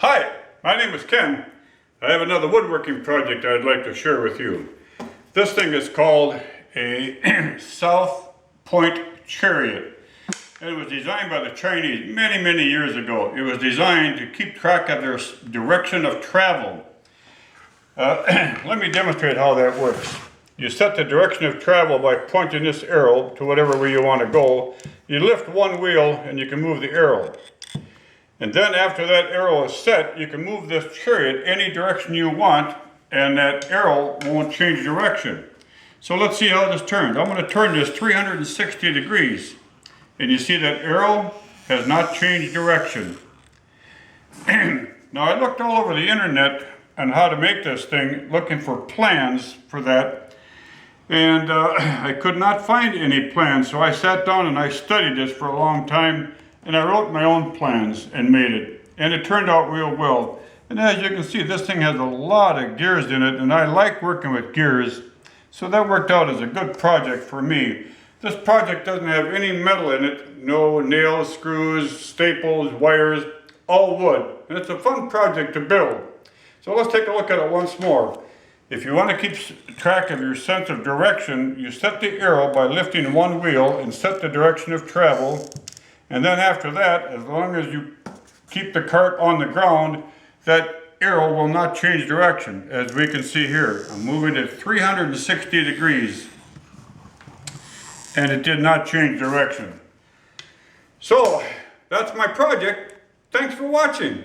Hi, my name is Ken. I have another woodworking project I'd like to share with you. This thing is called a South Point Chariot. And it was designed by the Chinese many years ago. It was designed to keep track of their direction of travel. Let me demonstrate how that works. You set the direction of travel by pointing this arrow to whatever way you want to go. You lift one wheel and you can move the arrow. And then after that arrow is set, you can move this chariot any direction you want, and that arrow won't change direction. So let's see how this turns. I'm going to turn this 360 degrees. And you see that arrow has not changed direction. Now I looked all over the internet on how to make this thing, looking for plans for that. And I could not find any plans, so I sat down and I studied this for a long time. And I wrote my own plans and made it. And it turned out real well. And as you can see, this thing has a lot of gears in it, and I like working with gears. So that worked out as a good project for me. This project doesn't have any metal in it. No nails, screws, staples, wires, all wood. And it's a fun project to build. So let's take a look at it once more. If you want to keep track of your sense of direction, you set the arrow by lifting one wheel and set the direction of travel. And then after that, as long as you keep the cart on the ground, that arrow will not change direction. As we can see here, I'm moving it 360 degrees. And it did not change direction. So, that's my project. Thanks for watching.